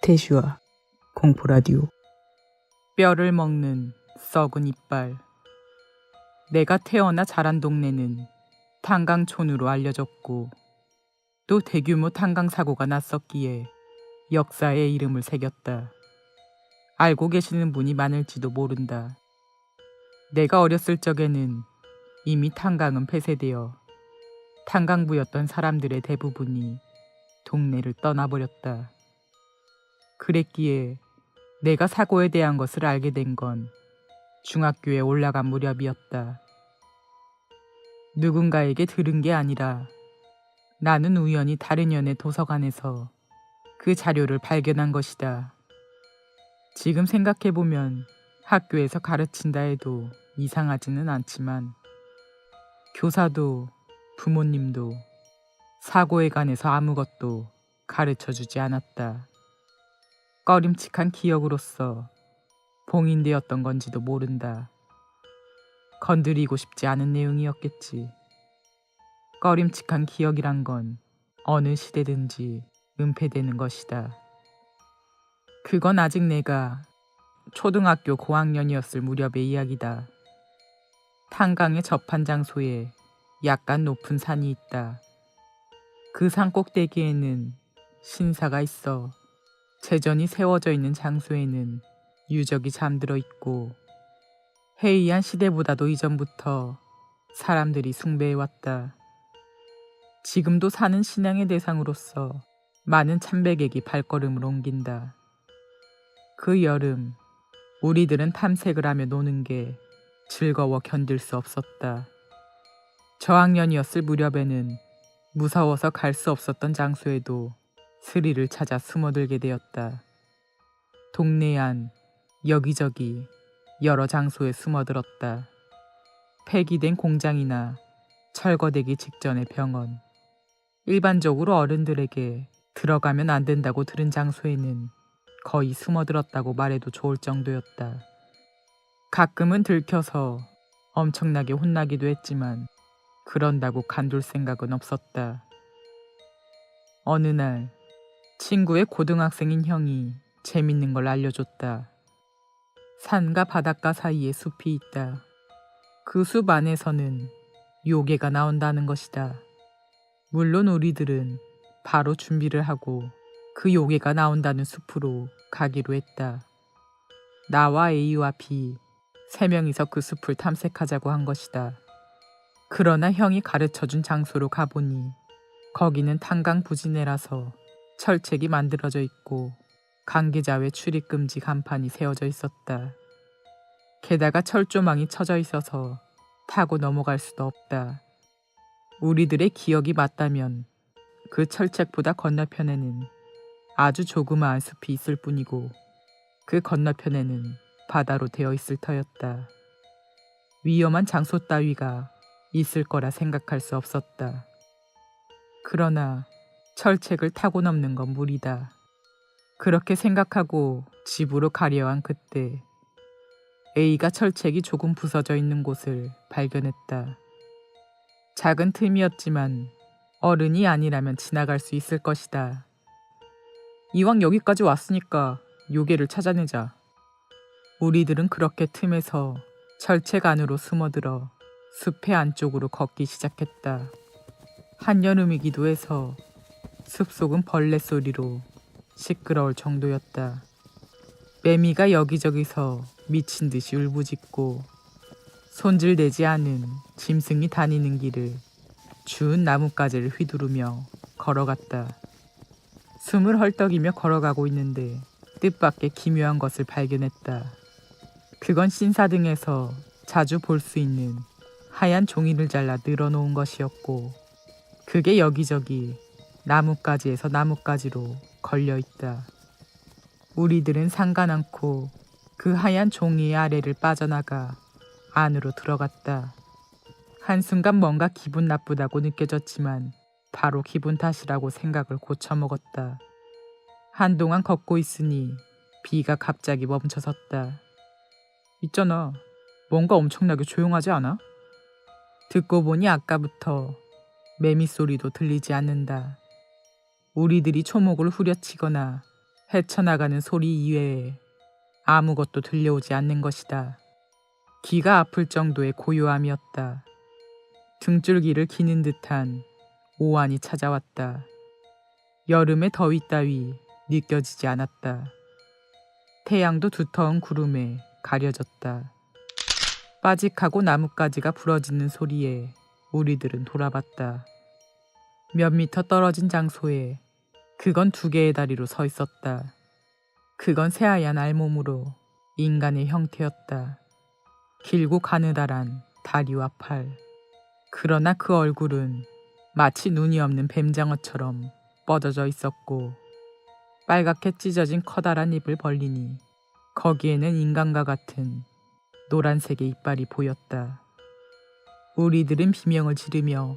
스테슈아 공포라디오. 뼈를 먹는 썩은 이빨. 내가 태어나 자란 동네는 탄강촌으로 알려졌고 또 대규모 탄강 사고가 났었기에 역사에 이름을 새겼다. 알고 계시는 분이 많을지도 모른다. 내가 어렸을 적에는 이미 탄강은 폐쇄되어 탄강부였던 사람들의 대부분이 동네를 떠나버렸다. 그랬기에 내가 사고에 대한 것을 알게 된 건 중학교에 올라간 무렵이었다. 누군가에게 들은 게 아니라 나는 우연히 다른 년의 도서관에서 그 자료를 발견한 것이다. 지금 생각해보면 학교에서 가르친다 해도 이상하지는 않지만 교사도 부모님도 사고에 관해서 아무것도 가르쳐주지 않았다. 꺼림칙한 기억으로서 봉인되었던 건지도 모른다. 건드리고 싶지 않은 내용이었겠지. 꺼림칙한 기억이란 건 어느 시대든지 은폐되는 것이다. 그건 아직 내가 초등학교 고학년이었을 무렵의 이야기다. 탄강의 접한 장소에 약간 높은 산이 있다. 그 산 꼭대기에는 신사가 있어 제전이 세워져 있는 장소에는 유적이 잠들어 있고 해이한 시대보다도 이전부터 사람들이 숭배해왔다. 지금도 산은 신앙의 대상으로서 많은 참배객이 발걸음을 옮긴다. 그 여름 우리들은 탐색을 하며 노는 게 즐거워 견딜 수 없었다. 저학년이었을 무렵에는 무서워서 갈 수 없었던 장소에도 스릴을 찾아 숨어들게 되었다. 동네 안 여기저기 여러 장소에 숨어들었다. 폐기된 공장이나 철거되기 직전의 병원, 일반적으로 어른들에게 들어가면 안 된다고 들은 장소에는 거의 숨어들었다고 말해도 좋을 정도였다. 가끔은 들켜서 엄청나게 혼나기도 했지만 그런다고 간둘 생각은 없었다. 어느 날 친구의 고등학생인 형이 재밌는 걸 알려줬다. 산과 바닷가 사이에 숲이 있다. 그 숲 안에서는 요괴가 나온다는 것이다. 물론 우리들은 바로 준비를 하고 그 요괴가 나온다는 숲으로 가기로 했다. 나와 A와 B 3명이서 그 숲을 탐색하자고 한 것이다. 그러나 형이 가르쳐준 장소로 가보니 거기는 탄강 부지내라서 철책이 만들어져 있고 관계자외 출입금지 간판이 세워져 있었다. 게다가 철조망이 쳐져 있어서 타고 넘어갈 수도 없다. 우리들의 기억이 맞다면 그 철책보다 건너편에는 아주 조그마한 숲이 있을 뿐이고 그 건너편에는 바다로 되어 있을 터였다. 위험한 장소 따위가 있을 거라 생각할 수 없었다. 그러나 철책을 타고 넘는 건 무리다. 그렇게 생각하고 집으로 가려 한 그때 A가 철책이 조금 부서져 있는 곳을 발견했다. 작은 틈이었지만 어른이 아니라면 지나갈 수 있을 것이다. 이왕 여기까지 왔으니까 요괴를 찾아내자. 우리들은 그렇게 틈에서 철책 안으로 숨어들어 숲의 안쪽으로 걷기 시작했다. 한여름이기도 해서 숲속은 벌레 소리로 시끄러울 정도였다. 매미가 여기저기서 미친 듯이 울부짖고 손질되지 않은 짐승이 다니는 길을 주운 나뭇가지를 휘두르며 걸어갔다. 숨을 헐떡이며 걸어가고 있는데 뜻밖의 기묘한 것을 발견했다. 그건 신사등에서 자주 볼 수 있는 하얀 종이를 잘라 늘어놓은 것이었고 그게 여기저기 나뭇가지에서 나뭇가지로 걸려있다. 우리들은 상관 않고 그 하얀 종이의 아래를 빠져나가 안으로 들어갔다. 한순간 뭔가 기분 나쁘다고 느껴졌지만 바로 기분 탓이라고 생각을 고쳐먹었다. 한동안 걷고 있으니 비가 갑자기 멈춰섰다. 있잖아, 뭔가 엄청나게 조용하지 않아? 듣고 보니 아까부터 매미 소리도 들리지 않는다. 우리들이 초목을 후려치거나 헤쳐나가는 소리 이외에 아무것도 들려오지 않는 것이다. 귀가 아플 정도의 고요함이었다. 등줄기를 기는 듯한 오한이 찾아왔다. 여름의 더위 따위 느껴지지 않았다. 태양도 두터운 구름에 가려졌다. 빠직하고 나뭇가지가 부러지는 소리에 우리들은 돌아봤다. 몇 미터 떨어진 장소에 그건 2개의 다리로 서 있었다. 그건 새하얀 알몸으로 인간의 형태였다. 길고 가느다란 다리와 팔. 그러나 그 얼굴은 마치 눈이 없는 뱀장어처럼 뻗어져 있었고 빨갛게 찢어진 커다란 입을 벌리니 거기에는 인간과 같은 노란색의 이빨이 보였다. 우리들은 비명을 지르며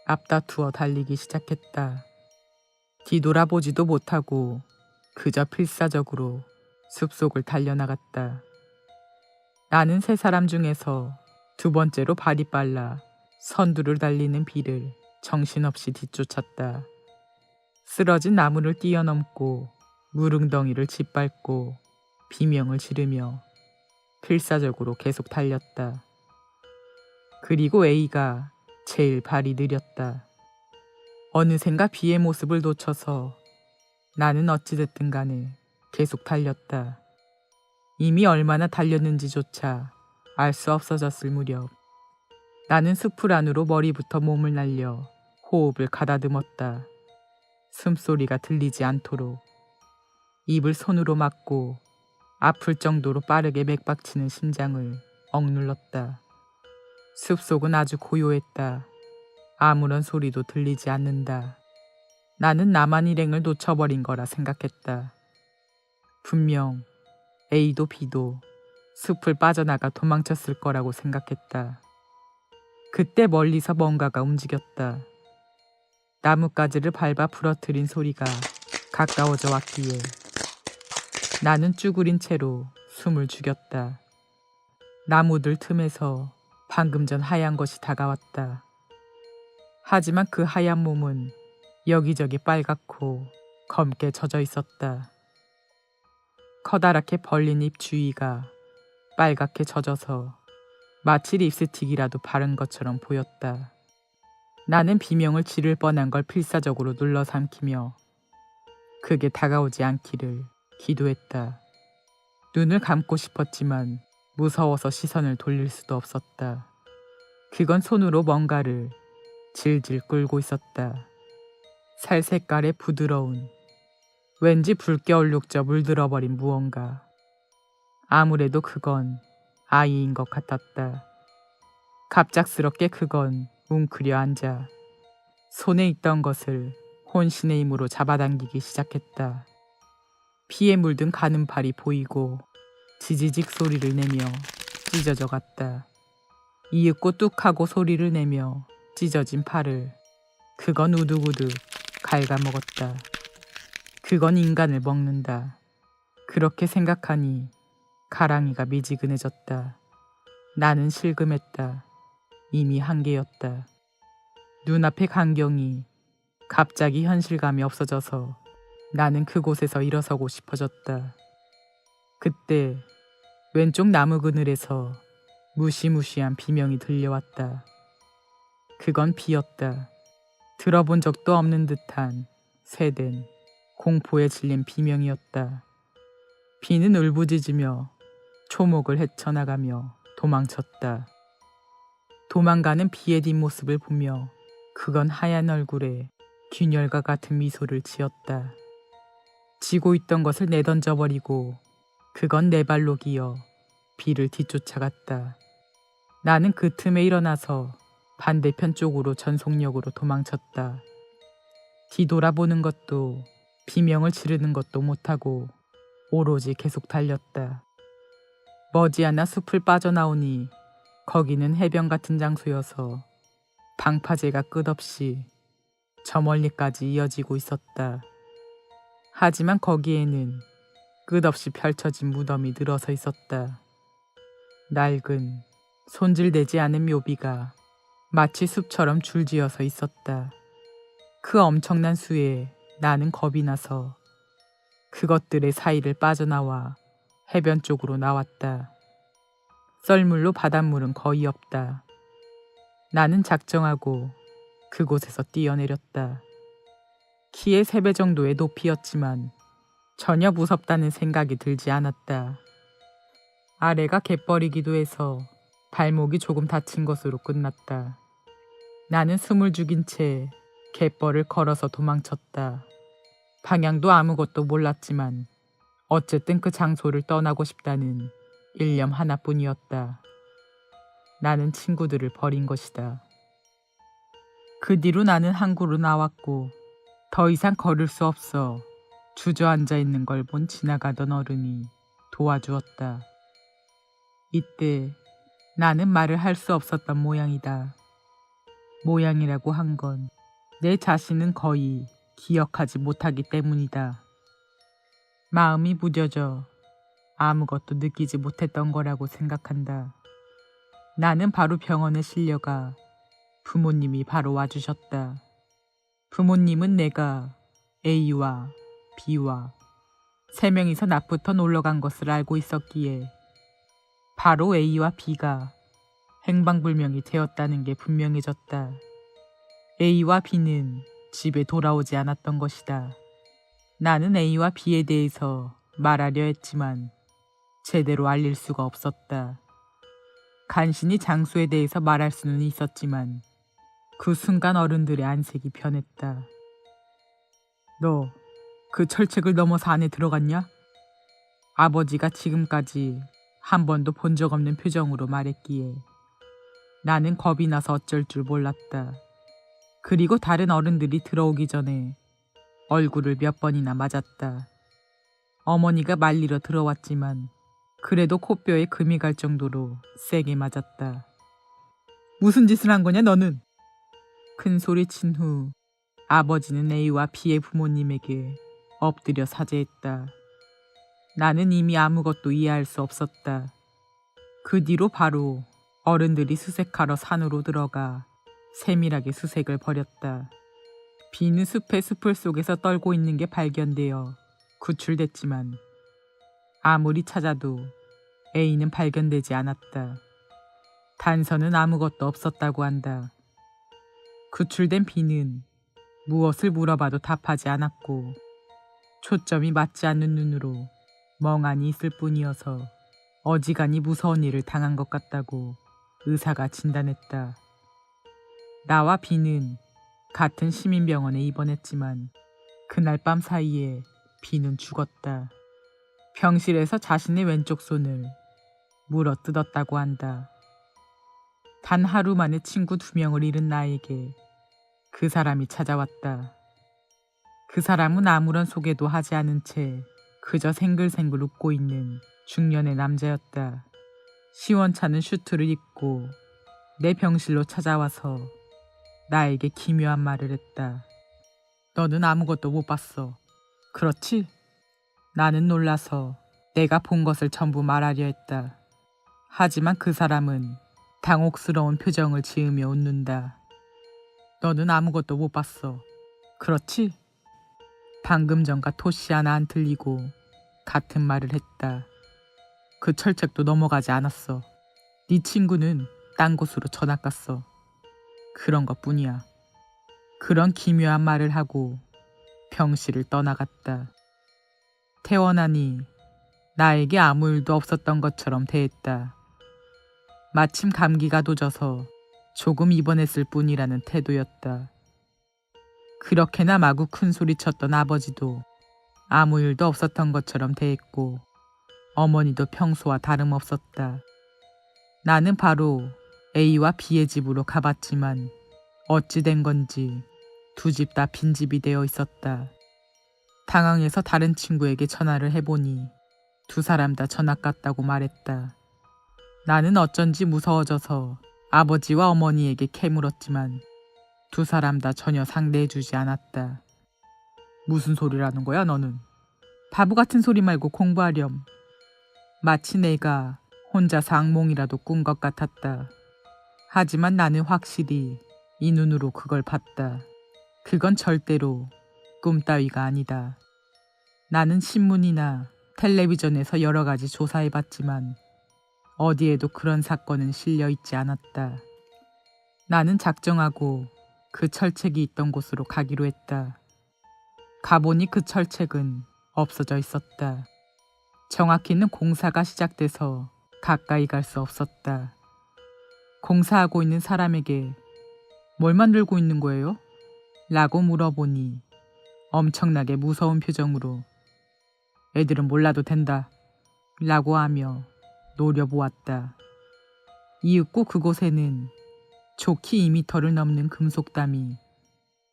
앞다투어 달리기 시작했다. 뒤돌아보지도 못하고 그저 필사적으로 숲속을 달려나갔다. 나는 3사람 중에서 2번째로 발이 빨라 선두를 달리는 비를 정신없이 뒤쫓았다. 쓰러진 나무를 뛰어넘고 무릉덩이를 짓밟고 비명을 지르며 필사적으로 계속 달렸다. 그리고 A가 제일 발이 느렸다. 어느샌가 B의 모습을 놓쳐서 나는 어찌됐든 간에 계속 달렸다. 이미 얼마나 달렸는지조차 알 수 없어졌을 무렵 나는 숲을 안으로 머리부터 몸을 날려 호흡을 가다듬었다. 숨소리가 들리지 않도록 입을 손으로 막고 아플 정도로 빠르게 맥박치는 심장을 억눌렀다. 숲속은 아주 고요했다. 아무런 소리도 들리지 않는다. 나는 나만 일행을 놓쳐버린 거라 생각했다. 분명 A도 B도 숲을 빠져나가 도망쳤을 거라고 생각했다. 그때 멀리서 뭔가가 움직였다. 나뭇가지를 밟아 부러뜨린 소리가 가까워져 왔기에 나는 쭈그린 채로 숨을 죽였다. 나무들 틈에서 방금 전 하얀 것이 다가왔다. 하지만 그 하얀 몸은 여기저기 빨갛고 검게 젖어 있었다. 커다랗게 벌린 입 주위가 빨갛게 젖어서 마치 립스틱이라도 바른 것처럼 보였다. 나는 비명을 지를 뻔한 걸 필사적으로 눌러 삼키며 그게 다가오지 않기를 기도했다. 눈을 감고 싶었지만 무서워서 시선을 돌릴 수도 없었다. 그건 손으로 뭔가를 질질 끌고 있었다. 살 색깔의 부드러운, 왠지 붉게 얼룩져 물들어버린 무언가. 아무래도 그건 아이인 것 같았다. 갑작스럽게 그건 웅크려 앉아 손에 있던 것을 혼신의 힘으로 잡아당기기 시작했다. 피에 물든 가는 팔이 보이고 지지직 소리를 내며 찢어져 갔다. 이윽고 뚝하고 소리를 내며 찢어진 팔을 그건 우두구두 갉아먹었다. 그건 인간을 먹는다. 그렇게 생각하니 가랑이가 미지근해졌다. 나는 실금했다. 이미 한계였다. 눈앞의 광경이 갑자기 현실감이 없어져서 나는 그곳에서 일어서고 싶어졌다. 그때 왼쪽 나무 그늘에서 무시무시한 비명이 들려왔다. 그건 비였다. 들어본 적도 없는 듯한 세댄 공포에 질린 비명이었다. 비는 울부짖으며 초목을 헤쳐나가며 도망쳤다. 도망가는 비의 뒷모습을 보며 그건 하얀 얼굴에 균열과 같은 미소를 지었다. 지고 있던 것을 내던져버리고 그건 내 발로 기어 비를 뒤쫓아갔다. 나는 그 틈에 일어나서 반대편 쪽으로 전속력으로 도망쳤다. 뒤돌아보는 것도 비명을 지르는 것도 못하고 오로지 계속 달렸다. 머지않아 숲을 빠져나오니 거기는 해변 같은 장소여서 방파제가 끝없이 저 멀리까지 이어지고 있었다. 하지만 거기에는 끝없이 펼쳐진 무덤이 늘어서 있었다. 낡은 손질되지 않은 묘비가 마치 숲처럼 줄지어서 있었다. 그 엄청난 수에 나는 겁이 나서 그것들의 사이를 빠져나와 해변 쪽으로 나왔다. 썰물로 바닷물은 거의 없다. 나는 작정하고 그곳에서 뛰어내렸다. 키의 3배 정도의 높이였지만 전혀 무섭다는 생각이 들지 않았다. 아래가 갯벌이기도 해서 발목이 조금 다친 것으로 끝났다. 나는 숨을 죽인 채 갯벌을 걸어서 도망쳤다. 방향도 아무것도 몰랐지만 어쨌든 그 장소를 떠나고 싶다는 일념 하나뿐이었다. 나는 친구들을 버린 것이다. 그 뒤로 나는 항구로 나왔고 더 이상 걸을 수 없어 주저앉아 있는 걸 본 지나가던 어른이 도와주었다. 이때 나는 말을 할 수 없었던 모양이다. 모양이라고 한 건 내 자신은 거의 기억하지 못하기 때문이다. 마음이 무뎌져 아무것도 느끼지 못했던 거라고 생각한다. 나는 바로 병원에 실려가 부모님이 바로 와주셨다. 부모님은 내가 A와 B와 3명이서 낮부터 놀러간 것을 알고 있었기에 바로 A와 B가 행방불명이 되었다는 게 분명해졌다. A와 B는 집에 돌아오지 않았던 것이다. 나는 A와 B에 대해서 말하려 했지만 제대로 알릴 수가 없었다. 간신히 장소에 대해서 말할 수는 있었지만 그 순간 어른들의 안색이 변했다. 너 그 철책을 넘어서 안에 들어갔냐? 아버지가 지금까지 한 번도 본 적 없는 표정으로 말했기에 나는 겁이 나서 어쩔 줄 몰랐다. 그리고 다른 어른들이 들어오기 전에 얼굴을 몇 번이나 맞았다. 어머니가 말리러 들어왔지만 그래도 코뼈에 금이 갈 정도로 세게 맞았다. 무슨 짓을 한 거냐 너는? 큰 소리 친 후 아버지는 A와 B의 부모님에게 엎드려 사죄했다. 나는 이미 아무것도 이해할 수 없었다. 그 뒤로 바로 어른들이 수색하러 산으로 들어가 세밀하게 수색을 벌였다. B는 숲의 숲을 속에서 떨고 있는 게 발견되어 구출됐지만 아무리 찾아도 A는 발견되지 않았다. 단서는 아무것도 없었다고 한다. 구출된 B는 무엇을 물어봐도 답하지 않았고 초점이 맞지 않는 눈으로 멍하니 있을 뿐이어서 어지간히 무서운 일을 당한 것 같다고 의사가 진단했다. 나와 B는 같은 시민병원에 입원했지만 그날 밤 사이에 B는 죽었다. 병실에서 자신의 왼쪽 손을 물어 뜯었다고 한다. 단 하루 만에 친구 2명을 잃은 나에게 그 사람이 찾아왔다. 그 사람은 아무런 소개도 하지 않은 채 그저 생글생글 웃고 있는 중년의 남자였다. 시원찮은 슈트를 입고 내 병실로 찾아와서 나에게 기묘한 말을 했다. 너는 아무것도 못 봤어. 그렇지? 나는 놀라서 내가 본 것을 전부 말하려 했다. 하지만 그 사람은 당혹스러운 표정을 지으며 웃는다. 너는 아무것도 못 봤어. 그렇지? 방금 전과 토시 하나 안 틀리고 같은 말을 했다. 그 철책도 넘어가지 않았어. 네 친구는 딴 곳으로 전학 갔어. 그런 것뿐이야. 그런 기묘한 말을 하고 병실을 떠나갔다. 태어나니 나에게 아무 일도 없었던 것처럼 대했다. 마침 감기가 도져서 조금 입원했을 뿐이라는 태도였다. 그렇게나 마구 큰 소리쳤던 아버지도 아무 일도 없었던 것처럼 대했고 어머니도 평소와 다름없었다. 나는 바로 A와 B의 집으로 가봤지만 어찌 된 건지 두 집 다 빈집이 되어 있었다. 당황해서 다른 친구에게 전화를 해보니 두 사람 다 전학 갔다고 말했다. 나는 어쩐지 무서워져서 아버지와 어머니에게 캐물었지만 두 사람 다 전혀 상대해주지 않았다. 무슨 소리라는 거야 너는? 바보 같은 소리 말고 공부하렴. 마치 내가 혼자서 악몽이라도 꾼 것 같았다. 하지만 나는 확실히 이 눈으로 그걸 봤다. 그건 절대로 꿈 따위가 아니다. 나는 신문이나 텔레비전에서 여러 가지 조사해봤지만 어디에도 그런 사건은 실려 있지 않았다. 나는 작정하고 그 철책이 있던 곳으로 가기로 했다. 가보니 그 철책은 없어져 있었다. 정확히는 공사가 시작돼서 가까이 갈 수 없었다. 공사하고 있는 사람에게 뭘 만들고 있는 거예요? 라고 물어보니 엄청나게 무서운 표정으로 애들은 몰라도 된다 라고 하며 노려보았다. 이윽고 그곳에는 좋기 2미터를 넘는 금속담이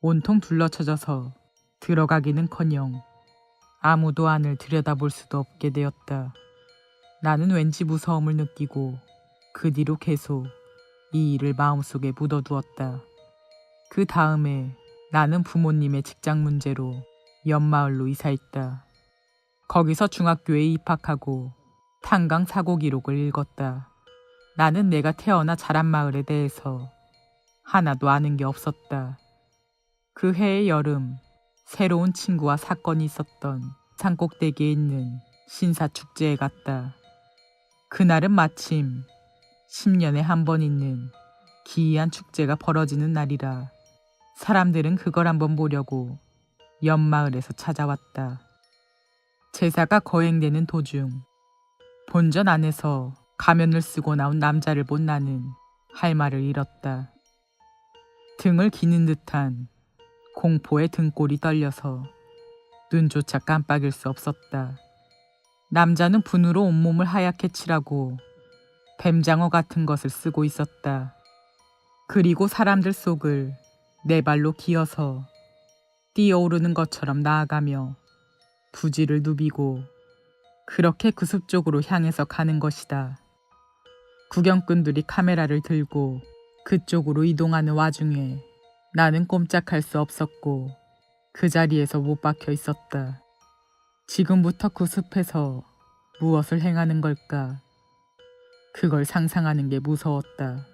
온통 둘러쳐져서 들어가기는커녕 아무도 안을 들여다볼 수도 없게 되었다. 나는 왠지 무서움을 느끼고 그 뒤로 계속 이 일을 마음속에 묻어두었다. 그 다음에 나는 부모님의 직장 문제로 옆마을로 이사했다. 거기서 중학교에 입학하고 탄광 사고 기록을 읽었다. 나는 내가 태어나 자란 마을에 대해서 하나도 아는 게 없었다. 그 해의 여름, 새로운 친구와 사건이 있었던 산꼭대기에 있는 신사축제에 갔다. 그날은 마침 10년에 한 번 있는 기이한 축제가 벌어지는 날이라 사람들은 그걸 한번 보려고 옆마을에서 찾아왔다. 제사가 거행되는 도중 본전 안에서 가면을 쓰고 나온 남자를 본 나는 할 말을 잃었다. 등을 기는 듯한 공포에 등골이 떨려서 눈조차 깜빡일 수 없었다. 남자는 분으로 온몸을 하얗게 칠하고 뱀장어 같은 것을 쓰고 있었다. 그리고 사람들 속을 네 발로 기어서 뛰어오르는 것처럼 나아가며 부지를 누비고 그렇게 그 숲 쪽으로 향해서 가는 것이다. 구경꾼들이 카메라를 들고 그쪽으로 이동하는 와중에 나는 꼼짝할 수 없었고 그 자리에서 못 박혀 있었다. 지금부터 그 숲에서 무엇을 행하는 걸까? 그걸 상상하는 게 무서웠다.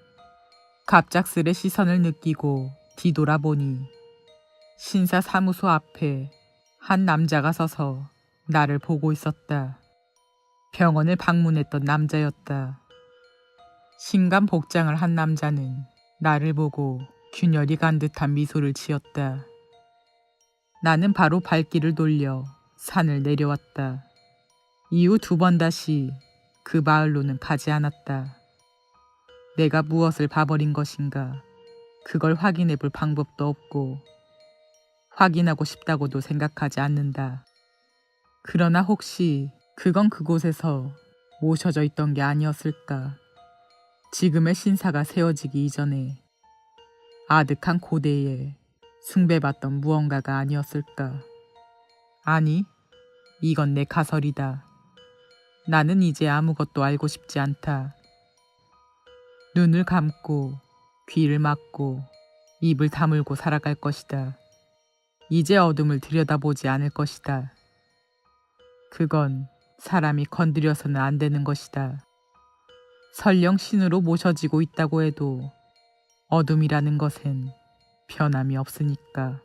갑작스레 시선을 느끼고 뒤돌아보니 신사 사무소 앞에 한 남자가 서서 나를 보고 있었다. 병원을 방문했던 남자였다. 신감 복장을 한 남자는 나를 보고 균열이 간 듯한 미소를 지었다. 나는 바로 발길을 돌려 산을 내려왔다. 이후 2번 다시 그 마을로는 가지 않았다. 내가 무엇을 봐버린 것인가? 그걸 확인해 볼 방법도 없고 확인하고 싶다고도 생각하지 않는다. 그러나 혹시 그건 그곳에서 모셔져 있던 게 아니었을까? 지금의 신사가 세워지기 이전에 아득한 고대에 숭배받던 무언가가 아니었을까? 아니, 이건 내 가설이다. 나는 이제 아무것도 알고 싶지 않다. 눈을 감고 귀를 막고 입을 다물고 살아갈 것이다. 이제 어둠을 들여다보지 않을 것이다. 그건 사람이 건드려서는 안 되는 것이다. 설령 신으로 모셔지고 있다고 해도 어둠이라는 것엔 변함이 없으니까.